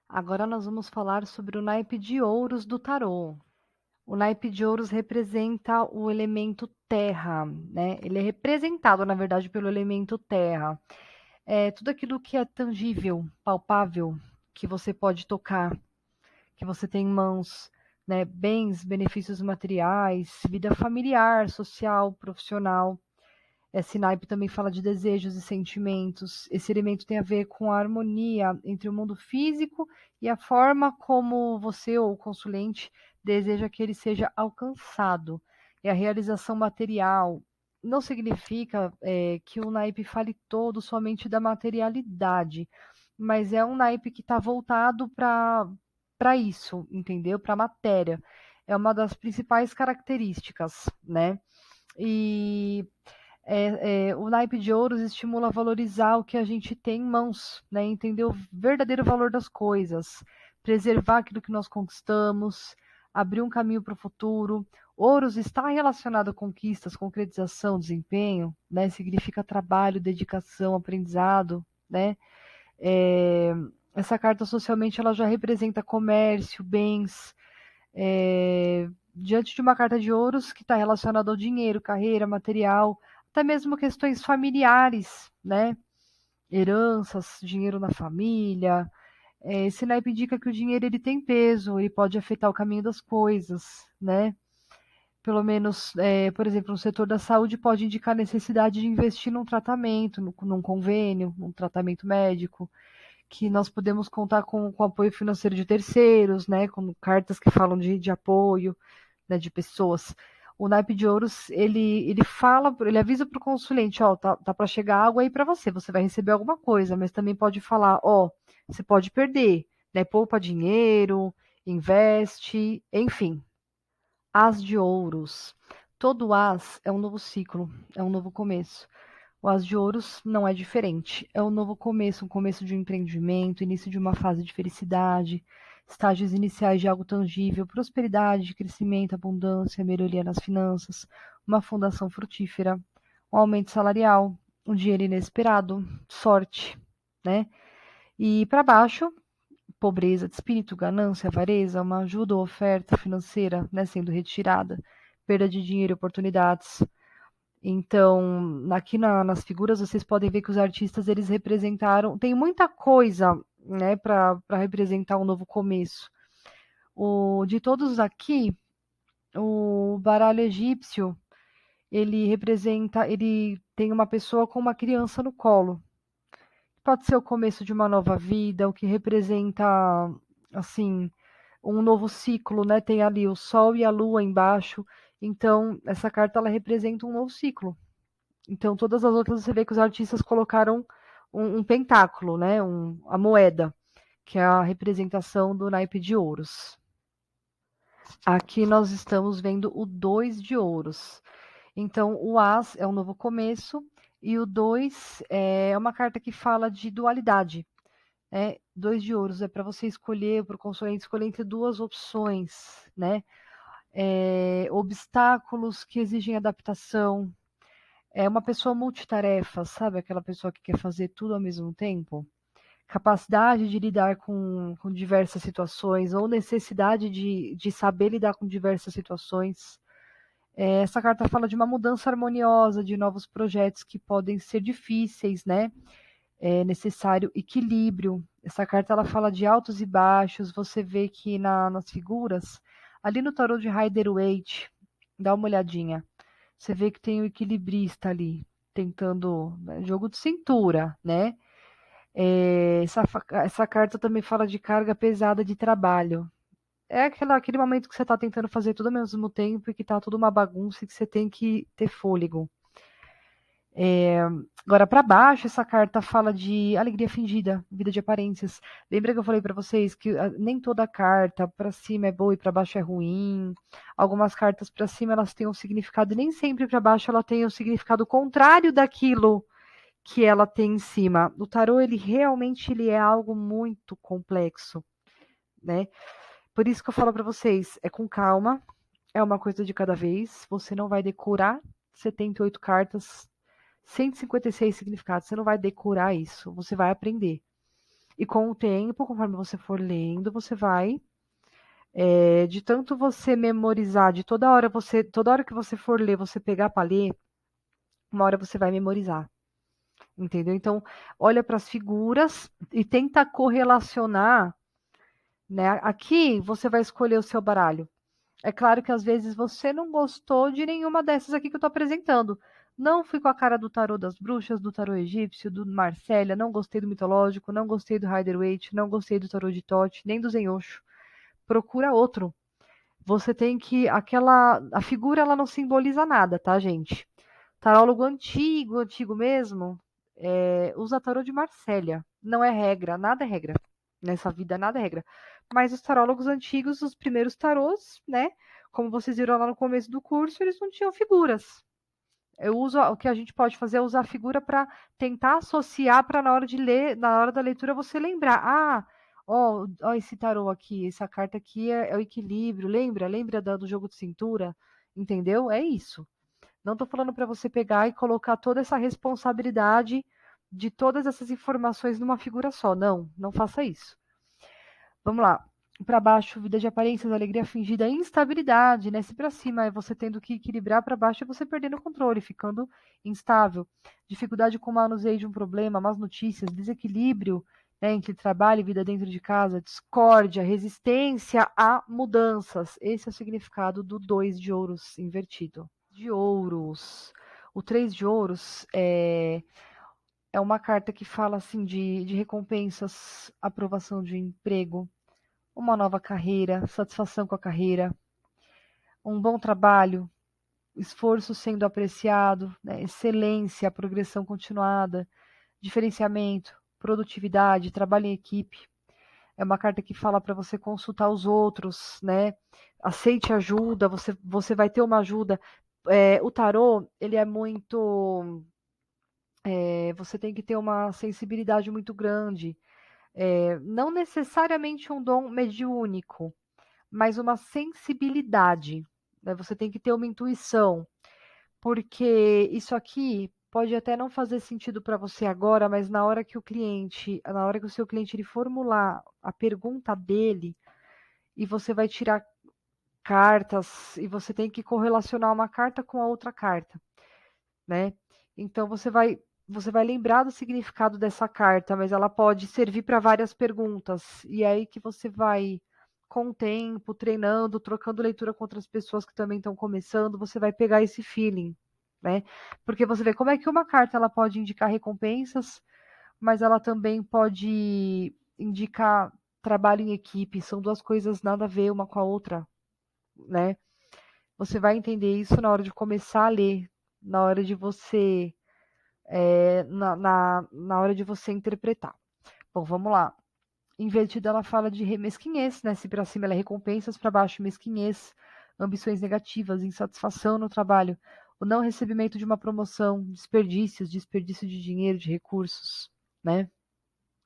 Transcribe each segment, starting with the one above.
Agora nós vamos falar sobre o naipe de ouros do tarô. O naipe de ouros representa o elemento terra, né? Ele é representado, na verdade, pelo elemento terra. É tudo aquilo que é tangível, palpável, que você pode tocar, que você tem em mãos, né? Bens, benefícios materiais, vida familiar, social, profissional. Esse naipe também fala de desejos e sentimentos. Esse elemento tem a ver com a harmonia entre o mundo físico e a forma como você ou o consulente deseja que ele seja alcançado. É a realização material. Não significa que o naipe fale todo somente da materialidade, mas é um naipe que está voltado para isso, entendeu? Para a matéria. É uma das principais características, né? E o naipe de ouros estimula a valorizar o que a gente tem em mãos, né? Entender o verdadeiro valor das coisas, preservar aquilo que nós conquistamos, abrir um caminho para o futuro. Ouros está relacionado a conquistas, concretização, desempenho, né? Significa trabalho, dedicação, aprendizado, né? É, essa carta socialmente ela já representa comércio, bens, diante de uma carta de ouros que está relacionada ao dinheiro, carreira, material, até mesmo questões familiares, né? Heranças, dinheiro na família. Esse naipe indica que o dinheiro ele tem peso, ele pode afetar o caminho das coisas, né? Pelo menos, por exemplo, no setor da saúde pode indicar a necessidade de investir num tratamento, num convênio, num tratamento médico, que nós podemos contar com apoio financeiro de terceiros, né? Com cartas que falam de apoio, né, de pessoas. O naipe de ouros, ele fala, ele avisa para o consulente, ó, tá para chegar água aí para você, você vai receber alguma coisa, mas também pode falar, ó, você pode perder, né, poupa dinheiro, investe, enfim. As de ouros. Todo as é um novo ciclo, é um novo começo. O As de Ouros não é diferente. É um novo começo, um começo de um empreendimento, início de uma fase de felicidade, estágios iniciais de algo tangível, prosperidade, crescimento, abundância, melhoria nas finanças, uma fundação frutífera, um aumento salarial, um dinheiro inesperado, sorte, né? E para baixo, pobreza de espírito, ganância, avareza, uma ajuda ou oferta financeira, né, sendo retirada, perda de dinheiro e oportunidades, então, aqui nas figuras vocês podem ver que os artistas eles representaram, tem muita coisa, né, para representar um novo começo. De todos aqui, o baralho egípcio, ele tem uma pessoa com uma criança no colo. Pode ser o começo de uma nova vida, o que representa assim, um novo ciclo, né? Tem ali o sol e a lua embaixo. Então, essa carta ela representa um novo ciclo. Então, todas as outras você vê que os artistas colocaram um pentáculo, né? A moeda, que é a representação do naipe de ouros. Aqui nós estamos vendo o 2 de ouros. Então, o As é um novo começo, e o 2 é uma carta que fala de dualidade. Né? 2 de ouros é para você escolher, para o consulente escolher entre duas opções, né? Obstáculos que exigem adaptação, é uma pessoa multitarefa, sabe? Aquela pessoa que quer fazer tudo ao mesmo tempo. Capacidade de lidar com diversas situações, ou necessidade de saber lidar com diversas situações. Essa carta fala de uma mudança harmoniosa, de novos projetos que podem ser difíceis, né? É necessário equilíbrio. Essa carta ela fala de altos e baixos. Você vê que nas figuras, ali no tarô de Rider-Waite, dá uma olhadinha. Você vê que tem o equilibrista ali, tentando, né, jogo de cintura, né? Essa carta também fala de carga pesada de trabalho. É aquele momento que você está tentando fazer tudo ao mesmo tempo e que está tudo uma bagunça e que você tem que ter fôlego. Agora, para baixo, essa carta fala de alegria fingida, vida de aparências. Lembra que eu falei para vocês que nem toda carta para cima é boa e para baixo é ruim. Algumas cartas para cima elas têm um significado e nem sempre para baixo ela tem um significado contrário daquilo que ela tem em cima. O tarô ele é algo muito complexo, né? Por isso que eu falo para vocês, é com calma, é uma coisa de cada vez. Você não vai decorar 78 cartas, 156 significados. Você não vai decorar isso, você vai aprender. E com o tempo, conforme você for lendo, você vai, de tanto você memorizar, de toda hora que você for ler, você pegar para ler, uma hora você vai memorizar, entendeu? Então, olha para as figuras e tenta correlacionar, né? Aqui você vai escolher o seu baralho. É claro que às vezes você não gostou de nenhuma dessas aqui que eu estou apresentando. Não fui com a cara do tarô das bruxas, do tarô egípcio, do Marcélia, não gostei do mitológico, não gostei do Rider-Waite, não gostei do tarô de Tote, nem do Zenhosho. Procura outro. Você tem que a figura ela não simboliza nada, tá, gente? Tarólogo antigo, antigo mesmo, usa tarô de Marcélia. Não é regra, nada é regra. Nessa vida nada é regra. Mas os tarólogos antigos, os primeiros tarôs, né? Como vocês viram lá no começo do curso, eles não tinham figuras. O que a gente pode fazer é usar a figura para tentar associar para na hora de ler, na hora da leitura você lembrar. Ah, ó esse tarô aqui, essa carta aqui é o equilíbrio. Lembra do jogo de cintura? Entendeu? É isso. Não estou falando para você pegar e colocar toda essa responsabilidade de todas essas informações numa figura só. Não, não faça isso. Vamos lá. Para baixo, vida de aparências, alegria fingida, instabilidade, né? Se para cima é você tendo que equilibrar, para baixo é você perdendo o controle, ficando instável. Dificuldade com o manuseio de um problema, más notícias, desequilíbrio, né, entre trabalho e vida dentro de casa, discórdia, resistência a mudanças. Esse é o significado do 2 de ouros invertido. De ouros. O 3 de ouros é uma carta que fala assim de recompensas, aprovação de emprego, uma nova carreira, satisfação com a carreira, um bom trabalho, esforço sendo apreciado, né, excelência, progressão continuada, diferenciamento, produtividade, trabalho em equipe. É uma carta que fala para você consultar os outros, né? Aceite ajuda, você vai ter uma ajuda. O tarô, ele é muito. Você tem que ter uma sensibilidade muito grande. Não necessariamente um dom mediúnico, mas uma sensibilidade, né? Você tem que ter uma intuição, porque isso aqui pode até não fazer sentido para você agora, mas na hora que o seu cliente ele formular a pergunta dele, e você vai tirar cartas, e você tem que correlacionar uma carta com a outra carta, né? Então você vai lembrar do significado dessa carta, mas ela pode servir para várias perguntas. E é aí que você vai, com o tempo, treinando, trocando leitura com outras pessoas que também estão começando, você vai pegar esse feeling, né? Porque você vê como é que uma carta ela pode indicar recompensas, mas ela também pode indicar trabalho em equipe. São duas coisas nada a ver uma com a outra, né? Você vai entender isso na hora de começar a ler, na hora de você na hora de você interpretar. Bom, vamos lá. Invertida, ela fala de mesquinhez, né? Se para cima ela é recompensas, para baixo mesquinhez, ambições negativas, insatisfação no trabalho, o não recebimento de uma promoção, desperdícios, desperdício de dinheiro, de recursos, né?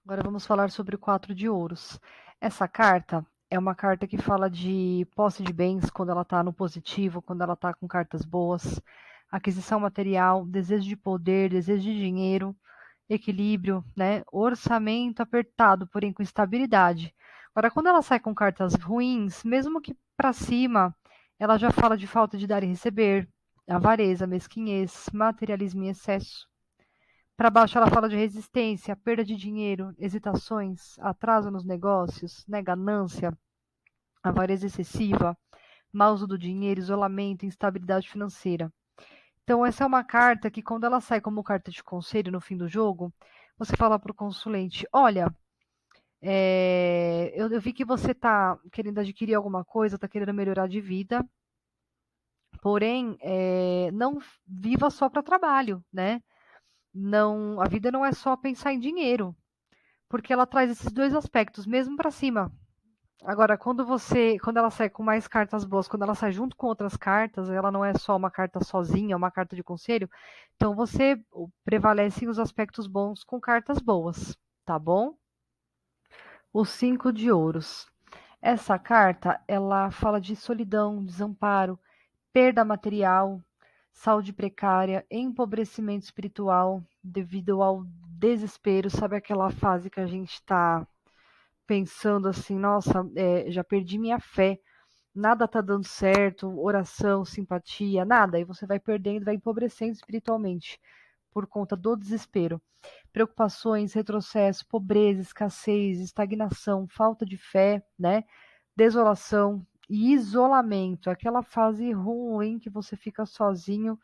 Agora vamos falar sobre o 4 de ouros. Essa carta é uma carta que fala de posse de bens quando ela está no positivo, quando ela está com cartas boas, aquisição material, desejo de poder, desejo de dinheiro, equilíbrio, né? Orçamento apertado, porém com estabilidade. Agora, quando ela sai com cartas ruins, mesmo que para cima, ela já fala de falta de dar e receber, avareza, mesquinhez, materialismo em excesso. Para baixo ela fala de resistência, perda de dinheiro, hesitações, atraso nos negócios, né, ganância, avareza excessiva, mau uso do dinheiro, isolamento, instabilidade financeira. Então essa é uma carta que quando ela sai como carta de conselho no fim do jogo, você fala para o consulente, olha, eu vi que você está querendo adquirir alguma coisa, está querendo melhorar de vida, porém, não viva só para trabalho, né? Não, a vida não é só pensar em dinheiro, porque ela traz esses dois aspectos, mesmo para cima. Agora, quando ela sai com mais cartas boas, quando ela sai junto com outras cartas, ela não é só uma carta sozinha, uma carta de conselho. Então você prevalecem os aspectos bons com cartas boas, tá bom? O 5 de ouros. Essa carta, ela fala de solidão, desamparo, perda material, saúde precária, empobrecimento espiritual devido ao desespero, sabe aquela fase que a gente está pensando assim, nossa, já perdi minha fé, nada tá dando certo, oração, simpatia, nada, e você vai perdendo, vai empobrecendo espiritualmente por conta do desespero. Preocupações, retrocesso, pobreza, escassez, estagnação, falta de fé, né? Desolação e isolamento, aquela fase ruim que você fica sozinho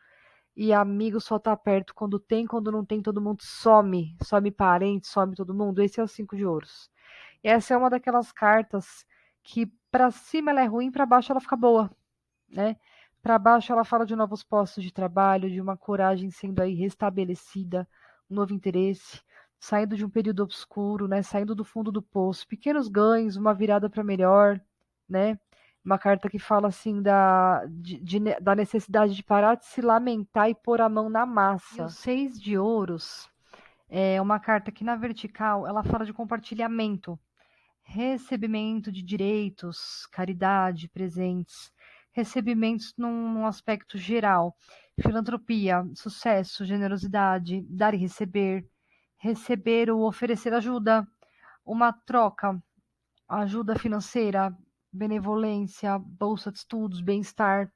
e amigo só tá perto quando tem, quando não tem, todo mundo some, some parente, some todo mundo. Esse é o 5 de ouros. E essa é uma daquelas cartas que para cima ela é ruim, para baixo ela fica boa, né? Para baixo ela fala de novos postos de trabalho, de uma coragem sendo aí restabelecida, um novo interesse, saindo de um período obscuro, né? Saindo do fundo do poço, pequenos ganhos, uma virada para melhor, né? Uma carta que fala assim da necessidade de parar de se lamentar e pôr a mão na massa. E o 6 de ouros é uma carta que na vertical ela fala de compartilhamento, recebimento de direitos, caridade, presentes, recebimentos num aspecto geral, filantropia, sucesso, generosidade, dar e receber ou oferecer ajuda, uma troca, ajuda financeira, benevolência, bolsa de estudos, bem-estar.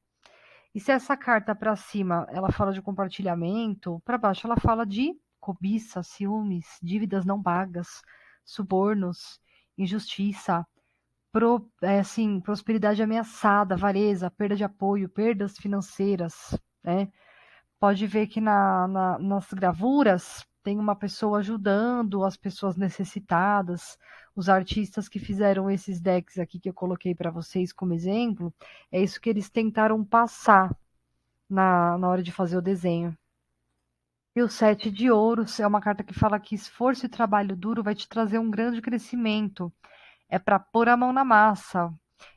E se essa carta para cima ela fala de compartilhamento, para baixo ela fala de cobiça, ciúmes, dívidas não pagas, subornos, injustiça, assim, prosperidade ameaçada, avareza, perda de apoio, perdas financeiras, né? Pode ver que nas gravuras tem uma pessoa ajudando as pessoas necessitadas. Os artistas que fizeram esses decks aqui que eu coloquei para vocês como exemplo, é isso que eles tentaram passar na hora de fazer o desenho. E o 7 de ouros é uma carta que fala que esforço e trabalho duro vai te trazer um grande crescimento. É para pôr a mão na massa.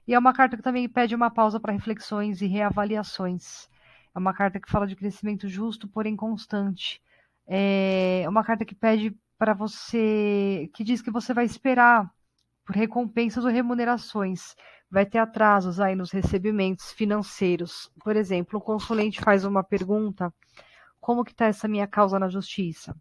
E é uma carta que também pede uma pausa para reflexões e reavaliações. É uma carta que fala de crescimento justo, porém constante. É uma carta que pede para você, que diz que você vai esperar por recompensas ou remunerações. Vai ter atrasos aí nos recebimentos financeiros. Por exemplo, o consulente faz uma pergunta: como que está essa minha causa na justiça?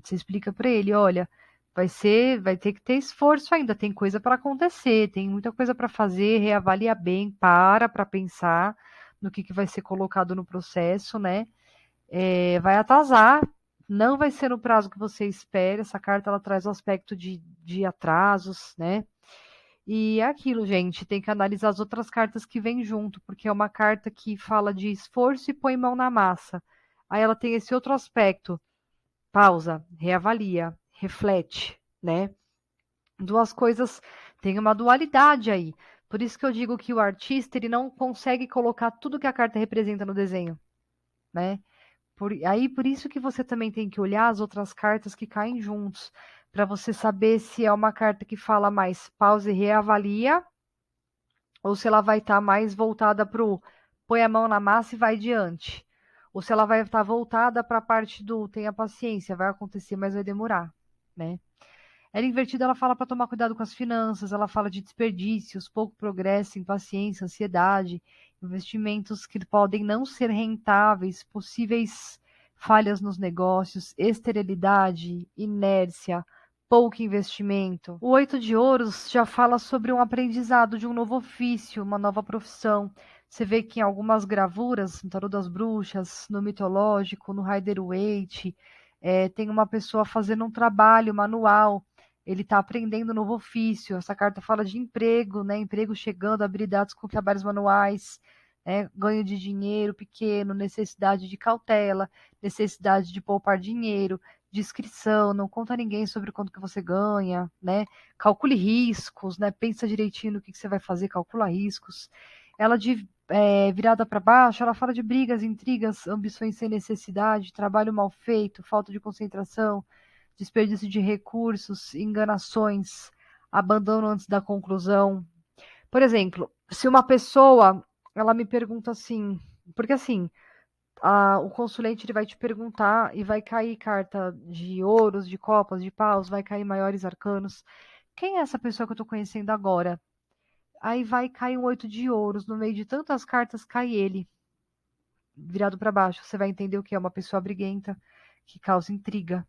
Você explica para ele, olha, vai ter que ter esforço ainda, tem coisa para acontecer, tem muita coisa para fazer, reavalia bem, para pensar no que vai ser colocado no processo, né? Vai atrasar, não vai ser no prazo que você espera. Essa carta ela traz o aspecto de atrasos, né? E é aquilo, gente, tem que analisar as outras cartas que vêm junto, porque é uma carta que fala de esforço e põe mão na massa. Aí ela tem esse outro aspecto, pausa, reavalia, reflete, né? Duas coisas, tem uma dualidade aí. Por isso que eu digo que o artista ele não consegue colocar tudo que a carta representa no desenho, né? Por isso que você também tem que olhar as outras cartas que caem juntos, para você saber se é uma carta que fala mais pausa e reavalia, ou se ela vai estar mais voltada para o põe a mão na massa e vai adiante. Ou se ela vai estar voltada para a parte do tenha paciência, vai acontecer, mas vai demorar, né? Ela invertida, ela fala para tomar cuidado com as finanças, ela fala de desperdícios, pouco progresso, impaciência, ansiedade, investimentos que podem não ser rentáveis, possíveis falhas nos negócios, esterilidade, inércia, pouco investimento. O 8 de ouros já fala sobre um aprendizado de um novo ofício, uma nova profissão. Você vê que em algumas gravuras, no Tarô das Bruxas, no mitológico, no Rider-Waite, tem uma pessoa fazendo um trabalho manual. Ele está aprendendo um novo ofício. Essa carta fala de emprego, né? Emprego chegando, habilidades com trabalhos manuais, né? Ganho de dinheiro pequeno, necessidade de cautela, necessidade de poupar dinheiro, discrição, não conta a ninguém sobre quanto que você ganha, né? Calcule riscos, né? Pensa direitinho no que você vai fazer, calcula riscos. Ela virada para baixo, ela fala de brigas, intrigas, ambições sem necessidade, trabalho mal feito, falta de concentração, desperdício de recursos, enganações, abandono antes da conclusão. Por exemplo, se uma pessoa, ela me pergunta assim, porque assim, o consulente ele vai te perguntar e vai cair carta de ouros, de copas, de paus, vai cair maiores arcanos. Quem é essa pessoa que eu estou conhecendo agora? Aí vai cair um 8 de ouros, no meio de tantas cartas cai ele, virado para baixo. Você vai entender o que é uma pessoa briguenta, que causa intriga,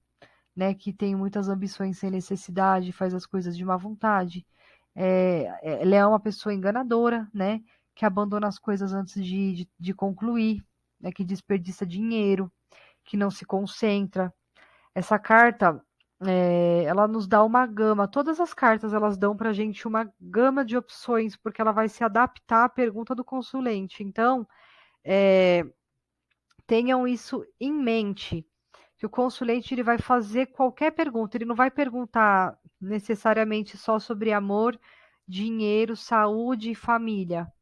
né, que tem muitas ambições sem necessidade, faz as coisas de má vontade. Ela é uma pessoa enganadora, né, que abandona as coisas antes de concluir, né, que desperdiça dinheiro, que não se concentra. Essa carta, ela nos dá uma gama. Todas as cartas elas dão para a gente uma gama de opções, porque ela vai se adaptar à pergunta do consulente. Então, é, tenham isso em mente, que o consulente ele vai fazer qualquer pergunta. Ele não vai perguntar necessariamente só sobre amor, dinheiro, saúde e família.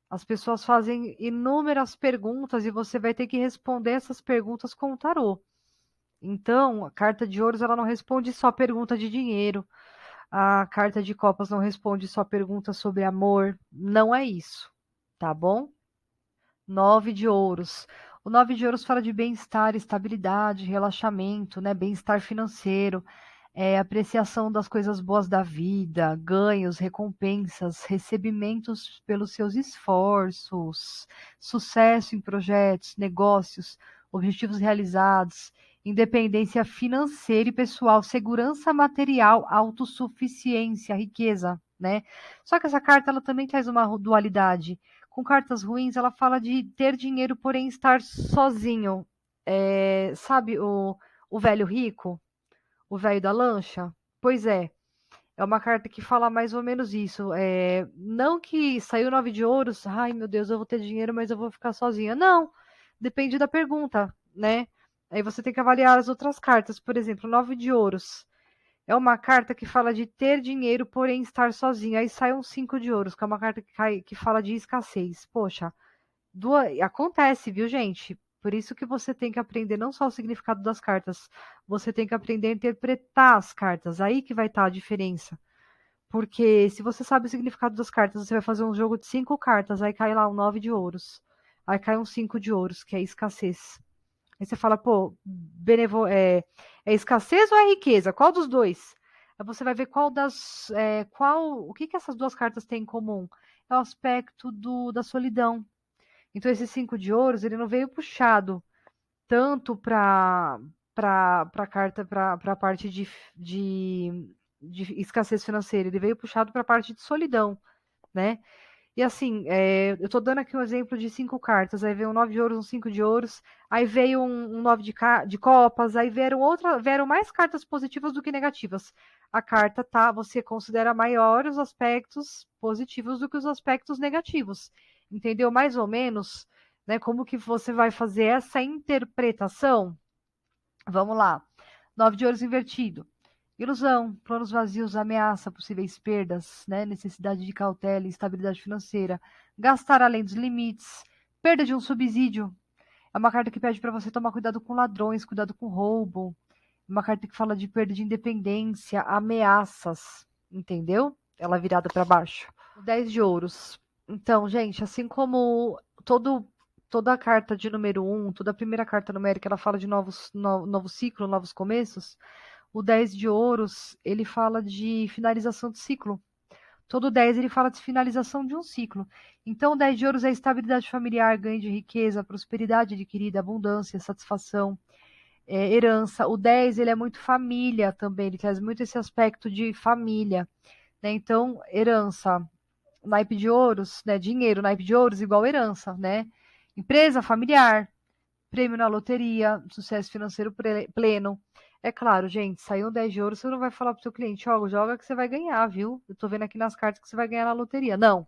As pessoas fazem inúmeras perguntas e você vai ter que responder essas perguntas com o tarô. Então, a carta de ouros ela não responde só pergunta de dinheiro. A carta de copas não responde só perguntas sobre amor. Não é isso, tá bom? Nove de ouros. O nove de ouros fala de bem-estar, estabilidade, relaxamento, né? Bem-estar financeiro, apreciação das coisas boas da vida, ganhos, recompensas, recebimentos pelos seus esforços, sucesso em projetos, negócios, objetivos realizados, independência financeira e pessoal, segurança material, autossuficiência, riqueza, né? Só que essa carta ela também traz uma dualidade. Com cartas ruins, ela fala de ter dinheiro, porém estar sozinho. Sabe o velho rico? O velho da lancha? Pois é uma carta que fala mais ou menos isso. Não que saiu nove de ouros, ai meu Deus, eu vou ter dinheiro, mas eu vou ficar sozinha. Não, depende da pergunta, né? Aí você tem que avaliar as outras cartas. Por exemplo, nove de ouros. É uma carta que fala de ter dinheiro, porém estar sozinho. Aí sai um cinco de ouros, que é uma carta que fala de escassez. Poxa, acontece, viu, gente? Por isso que você tem que aprender não só o significado das cartas, você tem que aprender a interpretar as cartas. Aí que vai estar a diferença. Porque se você sabe o significado das cartas, você vai fazer um jogo de cinco cartas, aí cai lá um nove de ouros. Aí cai um cinco de ouros, que é escassez. Aí você fala, pô, é escassez ou é riqueza? Qual dos dois? Aí você vai ver o que essas duas cartas têm em comum? É o aspecto da solidão. Então esse cinco de ouros, ele não veio puxado tanto para a carta, para a parte de escassez financeira, ele veio puxado para a parte de solidão, né? E assim, eu estou dando aqui um exemplo de cinco cartas, aí veio um nove de ouros, um cinco de ouros, aí veio um nove de copas, aí vieram mais cartas positivas do que negativas. A carta tá, você considera maior os aspectos positivos do que os aspectos negativos. Entendeu? Mais ou menos, né? Como que você vai fazer essa interpretação? Vamos lá. Nove de ouros invertido. Ilusão, planos vazios, ameaça, possíveis perdas, né? Necessidade de cautela e estabilidade financeira, gastar além dos limites, perda de um subsídio. É uma carta que pede para você tomar cuidado com ladrões, cuidado com roubo. É uma carta que fala de perda de independência, ameaças, entendeu? Ela virada para baixo. O 10 de ouros. Então, gente, assim como toda a carta de número um, toda a primeira carta numérica, ela fala de novo ciclo, novos começos. O 10 de ouros, ele fala de finalização de ciclo. Todo 10 ele fala de finalização de um ciclo. Então, o 10 de ouros é estabilidade familiar, ganho de riqueza, prosperidade adquirida, abundância, satisfação, herança. O 10 ele é muito família também, ele traz muito esse aspecto de família. Né? Então, herança, naipe de ouros, né? Dinheiro, naipe de ouros igual herança, né? Empresa familiar, prêmio na loteria, sucesso financeiro pleno. É claro, gente, saiu um 10 de ouro, você não vai falar pro seu cliente, ó, joga que você vai ganhar, viu? Eu tô vendo aqui nas cartas que você vai ganhar na loteria. Não.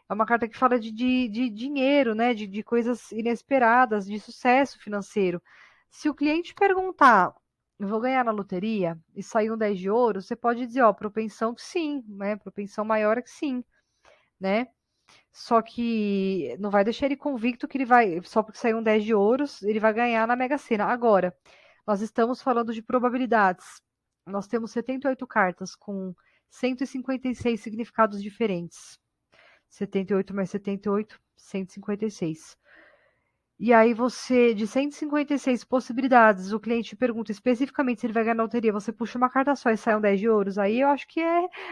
É uma carta que fala de dinheiro, né? De coisas inesperadas, de sucesso financeiro. Se o cliente perguntar, eu vou ganhar na loteria, e sair um 10 de ouro, você pode dizer, ó, propensão que sim, né? Propensão maior é que sim, né? Só que não vai deixar ele convicto que ele vai, só porque saiu um 10 de ouros, ele vai ganhar na Mega Sena. Agora, nós estamos falando de probabilidades. Nós temos 78 cartas com 156 significados diferentes. 78 mais 78, 156. E aí você, de 156 possibilidades, o cliente pergunta especificamente se ele vai ganhar na loteria, você puxa uma carta só e sai um 10 de ouros, aí eu acho que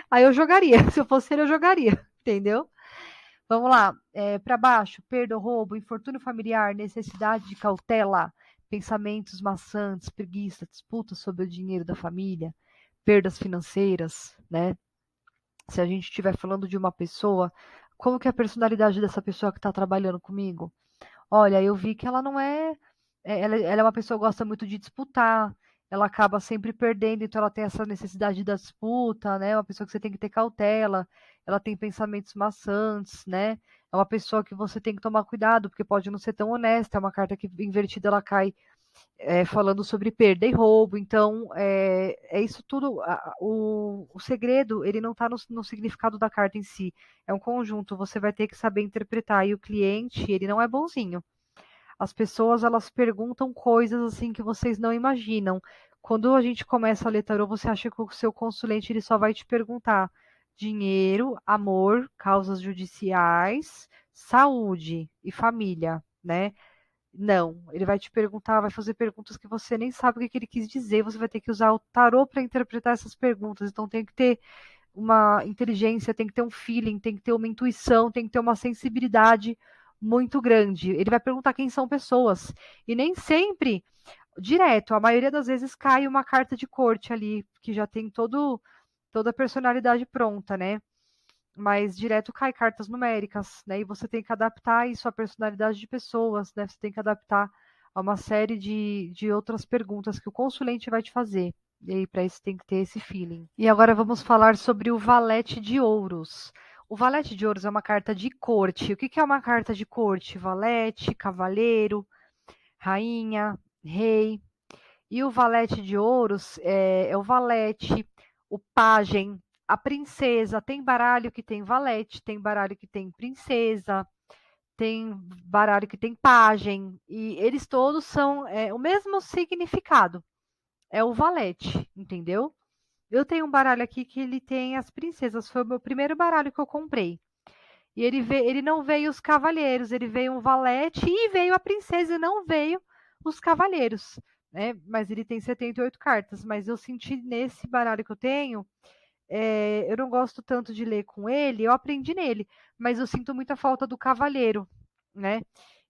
aí eu jogaria. Se eu fosse ele, eu jogaria, entendeu? Vamos lá, para baixo, perda ou roubo, infortúnio familiar, necessidade de cautela, pensamentos maçantes, preguiça, disputas sobre o dinheiro da família, perdas financeiras, né? Se a gente estiver falando de uma pessoa, como que é a personalidade dessa pessoa que está trabalhando comigo? Olha, eu vi que ela não ela é uma pessoa que gosta muito de disputar, ela acaba sempre perdendo, então ela tem essa necessidade da disputa, né? É uma pessoa que você tem que ter cautela, ela tem pensamentos maçantes, né? É uma pessoa que você tem que tomar cuidado, porque pode não ser tão honesta, é uma carta que invertida ela cai falando sobre perda e roubo. Então, é isso tudo. O segredo, ele não está no significado da carta em si. É um conjunto, você vai ter que saber interpretar. E o cliente, ele não é bonzinho. As pessoas, elas perguntam coisas assim que vocês não imaginam. Quando a gente começa a ler tarô, você acha que o seu consulente ele só vai te perguntar dinheiro, amor, causas judiciais, saúde e família, né? Não, ele vai te perguntar, vai fazer perguntas que você nem sabe o que ele quis dizer, você vai ter que usar o tarô para interpretar essas perguntas. Então tem que ter uma inteligência, tem que ter um feeling, tem que ter uma intuição, tem que ter uma sensibilidade muito grande. Ele vai perguntar quem são pessoas. E nem sempre, direto, a maioria das vezes cai uma carta de corte ali, que já tem toda a personalidade pronta, né? Mas direto cai cartas numéricas, né? E você tem que adaptar isso à personalidade de pessoas, né? Você tem que adaptar a uma série de outras perguntas que o consulente vai te fazer. E aí, para isso, tem que ter esse feeling. E agora vamos falar sobre o Valete de Ouros. O Valete de Ouros é uma carta de corte. O que é uma carta de corte? Valete, cavaleiro, rainha, rei. E o Valete de Ouros é o valete, o pajem, a princesa. Tem baralho que tem valete, tem baralho que tem princesa, tem baralho que tem pajem. E eles todos são o mesmo significado. É o valete, entendeu? Eu tenho um baralho aqui que ele tem as princesas. Foi o meu primeiro baralho que eu comprei. E ele não veio os cavaleiros, ele veio um valete e veio a princesa e não veio os cavaleiros, né? Mas ele tem 78 cartas, mas eu senti nesse baralho que eu tenho, eu não gosto tanto de ler com ele, eu aprendi nele, mas eu sinto muita falta do cavaleiro, né?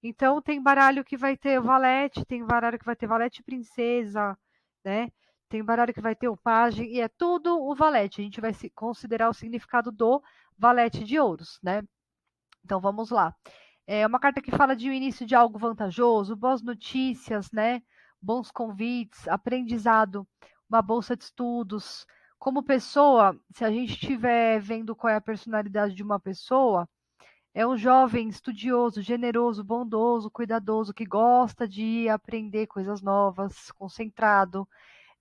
Então tem baralho que vai ter o valete, tem baralho que vai ter valete e princesa, né? Tem baralho que vai ter o pajem e é tudo o valete. A gente vai considerar o significado do valete de ouros, né? Então vamos lá. É uma carta que fala de um início de algo vantajoso, boas notícias, né? Bons convites, aprendizado, uma bolsa de estudos. Como pessoa, se a gente estiver vendo qual é a personalidade de uma pessoa, é um jovem estudioso, generoso, bondoso, cuidadoso, que gosta de aprender coisas novas, concentrado.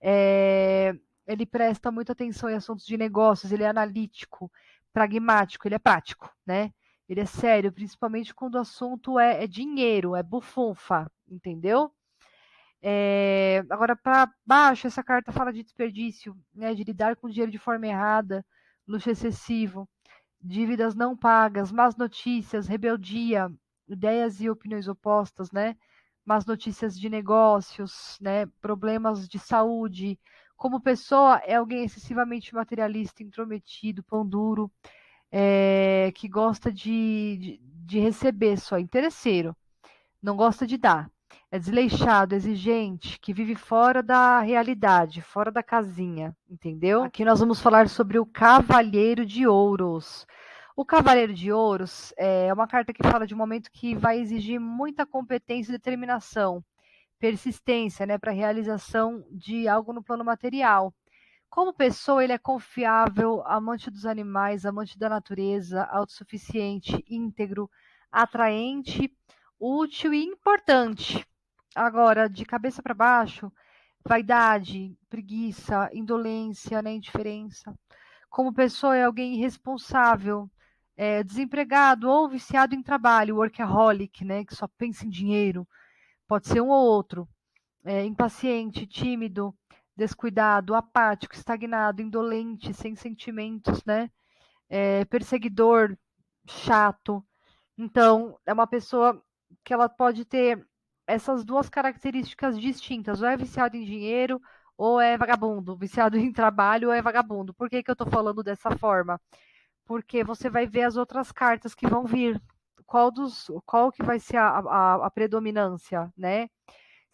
É, ele presta muita atenção em assuntos de negócios, ele é analítico, pragmático, ele é prático, né? Ele é sério, principalmente quando o assunto é dinheiro, é bufunfa, entendeu? Agora, para baixo, essa carta fala de desperdício, né? De lidar com dinheiro de forma errada, luxo excessivo, dívidas não pagas, más notícias, rebeldia, ideias e opiniões opostas, né? Más notícias de negócios, né? Problemas de saúde. Como pessoa, é alguém excessivamente materialista, intrometido, pão duro, que gosta de receber só, interesseiro, não gosta de dar. É desleixado, exigente, que vive fora da realidade, fora da casinha, entendeu? Aqui nós vamos falar sobre o Cavalheiro de Ouros. O Cavaleiro de Ouros é uma carta que fala de um momento que vai exigir muita competência e determinação, persistência, né, para a realização de algo no plano material. Como pessoa, ele é confiável, amante dos animais, amante da natureza, autossuficiente, íntegro, atraente, útil e importante. Agora, de cabeça para baixo, vaidade, preguiça, indolência, né, indiferença. Como pessoa, é alguém irresponsável, desempregado ou viciado em trabalho, workaholic, né, que só pensa em dinheiro. Pode ser um ou outro. Impaciente, tímido, descuidado, apático, estagnado, indolente, sem sentimentos, né? Perseguidor, chato. Então, é uma pessoa que ela pode ter essas duas características distintas, ou é viciado em dinheiro, ou é vagabundo, viciado em trabalho ou é vagabundo. Por que que eu tô falando dessa forma? Porque você vai ver as outras cartas que vão vir. Qual que vai ser a predominância, né?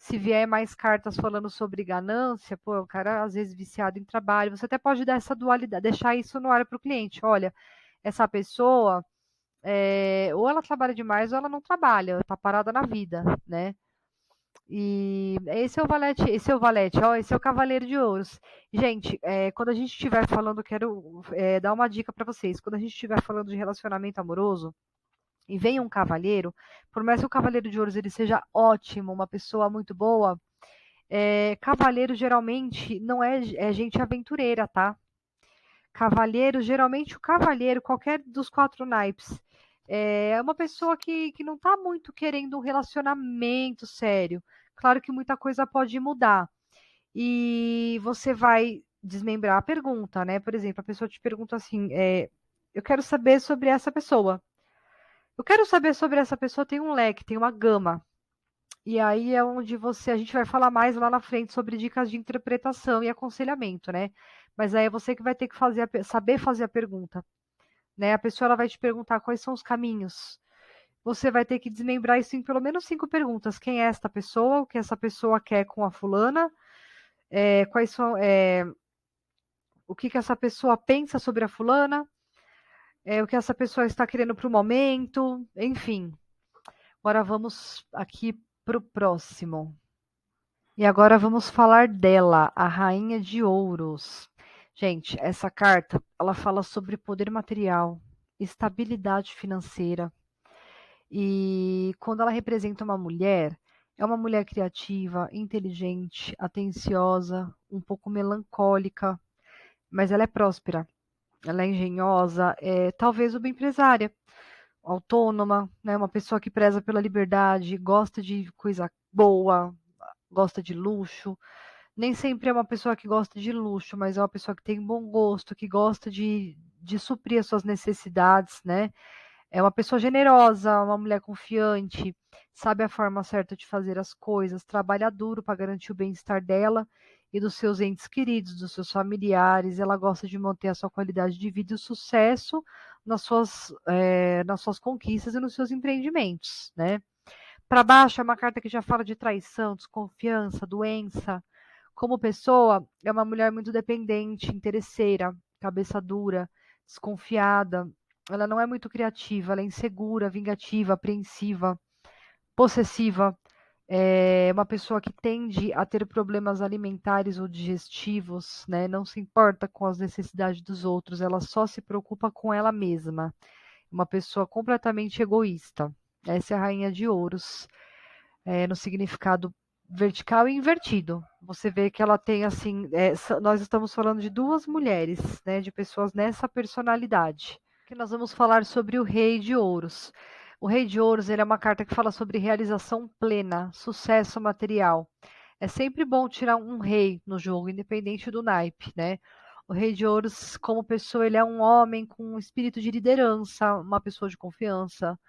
Se vier mais cartas falando sobre ganância, pô, o cara às vezes viciado em trabalho, você até pode dar essa dualidade, deixar isso no ar para o cliente. Olha, essa pessoa, ou ela trabalha demais ou ela não trabalha, está parada na vida, né? E esse é o valete, ó, esse é o cavaleiro de ouros. Gente, quando a gente estiver falando, quero dar uma dica para vocês. Quando a gente estiver falando de relacionamento amoroso e vem um cavalheiro, por mais que o cavaleiro de ouros ele seja ótimo, uma pessoa muito boa, cavaleiro geralmente não é gente aventureira, tá? Cavaleiro, geralmente o cavaleiro, qualquer dos quatro naipes, é uma pessoa que não está muito querendo um relacionamento sério. Claro que muita coisa pode mudar. E você vai desmembrar a pergunta, né? Por exemplo, a pessoa te pergunta assim: eu quero saber sobre essa pessoa. Eu quero saber sobre essa pessoa, tem um leque, tem uma gama. E aí é onde a gente vai falar mais lá na frente sobre dicas de interpretação e aconselhamento, né? Mas aí é você que vai ter que saber fazer a pergunta, né? A pessoa ela vai te perguntar quais são os caminhos. Você vai ter que desmembrar isso em pelo menos 5 perguntas. Quem é esta pessoa? O que essa pessoa quer com a fulana? Quais são, o que essa pessoa pensa sobre a fulana? O que essa pessoa está querendo para o momento? Enfim. Agora vamos aqui para o próximo. E agora vamos falar dela, a Rainha de Ouros. Gente, essa carta, ela fala sobre poder material, estabilidade financeira. E quando ela representa uma mulher, é uma mulher criativa, inteligente, atenciosa, um pouco melancólica, mas ela é próspera, ela é engenhosa, talvez uma empresária, autônoma, né? Uma pessoa que preza pela liberdade, gosta de coisa boa, gosta de luxo. Nem sempre é uma pessoa que gosta de luxo, mas é uma pessoa que tem bom gosto, que gosta de suprir as suas necessidades, né? É uma pessoa generosa, uma mulher confiante, sabe a forma certa de fazer as coisas, trabalha duro para garantir o bem-estar dela e dos seus entes queridos, dos seus familiares. Ela gosta de manter a sua qualidade de vida e o sucesso nas suas conquistas e nos seus empreendimentos, né? Para baixo é uma carta que já fala de traição, desconfiança, doença. Como pessoa, é uma mulher muito dependente, interesseira, cabeça dura, desconfiada. Ela não é muito criativa, ela é insegura, vingativa, apreensiva, possessiva. É uma pessoa que tende a ter problemas alimentares ou digestivos, né? Não se importa com as necessidades dos outros, ela só se preocupa com ela mesma. Uma pessoa completamente egoísta. Essa é a Rainha de Ouros, no significado vertical e invertido. Você vê que ela tem assim, nós estamos falando de duas mulheres, né, de pessoas nessa personalidade. Que nós vamos falar sobre o Rei de Ouros. O Rei de Ouros, ele é uma carta que fala sobre realização plena, sucesso material. É sempre bom tirar um rei no jogo, independente do naipe, né? O Rei de Ouros, como pessoa, ele é um homem com um espírito de liderança, uma pessoa de confiança.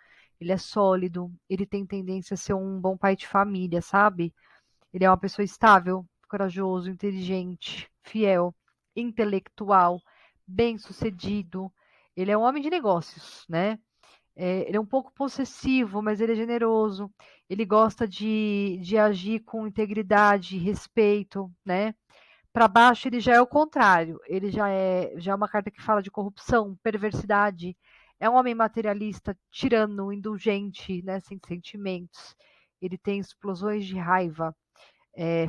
Ele é sólido, ele tem tendência a ser um bom pai de família, sabe? Ele é uma pessoa estável, corajoso, inteligente, fiel, intelectual, bem-sucedido. Ele é um homem de negócios, né? Ele é um pouco possessivo, mas ele é generoso. Ele gosta de agir com integridade, respeito, né? Para baixo ele já é o contrário. Ele já é uma carta que fala de corrupção, perversidade. É um homem materialista, tirano, indulgente, né? Sem sentimentos. Ele tem explosões de raiva,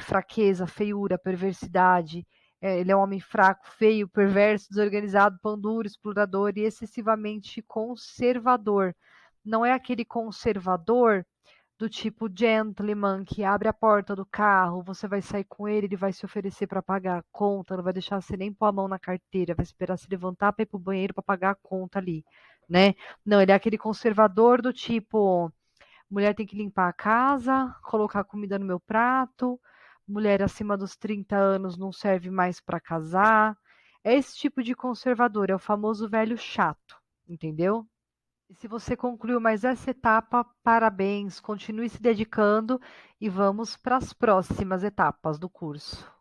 fraqueza, feiura, perversidade. Ele é um homem fraco, feio, perverso, desorganizado, pão duro, explorador e excessivamente conservador. Não é aquele conservador do tipo gentleman que abre a porta do carro, você vai sair com ele, ele vai se oferecer para pagar a conta, não vai deixar você nem pôr a mão na carteira, vai esperar se levantar para ir pro banheiro para pagar a conta ali, né? Não, ele é aquele conservador do tipo mulher tem que limpar a casa, colocar comida no meu prato, mulher acima dos 30 anos não serve mais para casar. É esse tipo de conservador, é o famoso velho chato, entendeu? E se você concluiu mais essa etapa, parabéns, continue se dedicando e vamos para as próximas etapas do curso.